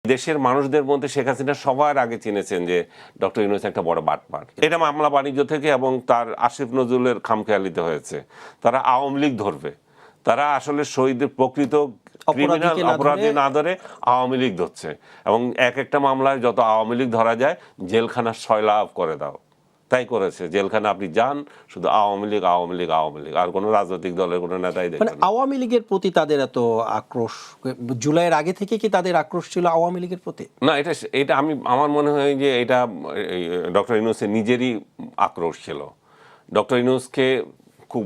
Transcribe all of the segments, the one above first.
দেশের মানুষদের মধ্যে শেখ হাসিনা সবার আগে চিনেছেন যে ডক্টর ইউনূস একটা বড় বাটপার। এটা মামলা বাণিজ্য থেকে এবং তার আসিফ নজরুলের খামখেয়ালিতে হয়েছে। তারা আওয়ামী লীগ ধরবে, তারা আসলে শহীদের প্রকৃত ক্রিমিনাল অপরাধী না ধরে আওয়ামী লীগ ধরছে এবং এক একটা মামলায় যত আওয়ামী লীগ ধরা যায় জেলখানা সয়লাভ করে দাও, তাই করেছে। জেলখানা আপনি যান, শুধু আওয়ামী লীগ আওয়ামী লীগ আওয়ামী লীগ, আর কোনো রাজনৈতিক দলের কোনো নেতাই দেখবেন না। আওয়ামী লীগের প্রতি তাদের এত আক্রোশ জুলাইয়ের আগে থেকে কি তাদের আক্রোশ ছিল আওয়ামী লীগের প্রতি? না, এটা আমার মনে হয় যে এটা ডক্টর ইউনূসের নিজেরই আক্রোশ ছিল। ডক্টর ইউনূসকে খুব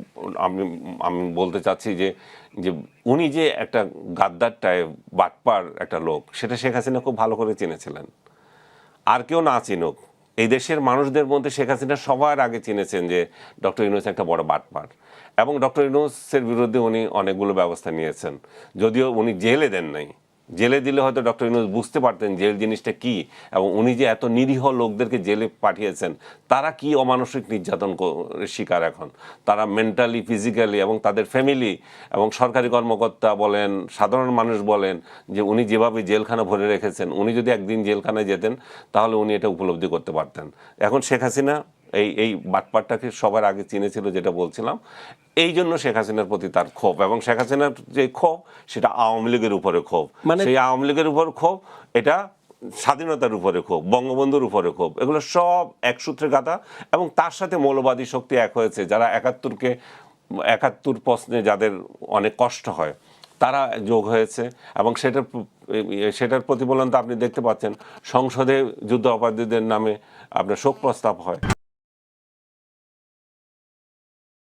আমি বলতে চাচ্ছি যে যে উনি যে একটা গাদ্দার টাইপ বাটপার একটা লোক, সেটা শেখ হাসিনা খুব ভালো করে চিনেছিলেন। আর কেউ না চিনুক, এই দেশের মানুষদের মধ্যে শেখ হাসিনা সবার আগে চিনেছেন যে ডক্টর ইউনূস একটা বড় বাটপার এবং ডক্টর ইউনূসের বিরুদ্ধে উনি অনেকগুলো ব্যবস্থা নিয়েছেন। যদিও উনি জেলে দেন নাই, জেলে দিলে হয়তো ডক্টর ইউনূস বুঝতে পারতেন জেল জিনিসটা কি, এবং উনি যে এত নিরীহ লোকদেরকে জেলে পাঠিয়েছেন তারা কি অমানসিক নির্যাতন শিকার এখন, তারা মেন্টালি ফিজিক্যালি, এবং তাদের ফ্যামিলি এবং সরকারি কর্মকর্তা বলেন, সাধারণ মানুষ বলেন, যে উনি যেভাবে জেলখানা ভরে রেখেছেন, উনি যদি একদিন জেলখানায় যেতেন তাহলে উনি এটা উপলব্ধি করতে পারতেন। এখন শেখ হাসিনা এই বাটপারটাকে সবার আগে চিনেছিল, যেটা বলছিলাম। এই জন্য শেখ হাসিনার প্রতি তার ক্ষোভ, এবং শেখ হাসিনার যে ক্ষোভ সেটা আওয়ামী লীগের উপরে ক্ষোভ, সেই আওয়ামী লীগের উপর ক্ষোভ, এটা স্বাধীনতার উপরে ক্ষোভ, বঙ্গবন্ধুর উপরে ক্ষোভ, এগুলো সব এক সূত্রে গাঁথা। এবং তার সাথে মৌলবাদী শক্তি এক হয়েছে, যারা একাত্তর প্রশ্নে যাদের অনেক কষ্ট হয় তারা যোগ হয়েছে, এবং সেটার প্রতিফলন তো আপনি দেখতে পাচ্ছেন। সংসদে যুদ্ধ অপরাধীদের নামে আপনার শোক প্রস্তাব হয়।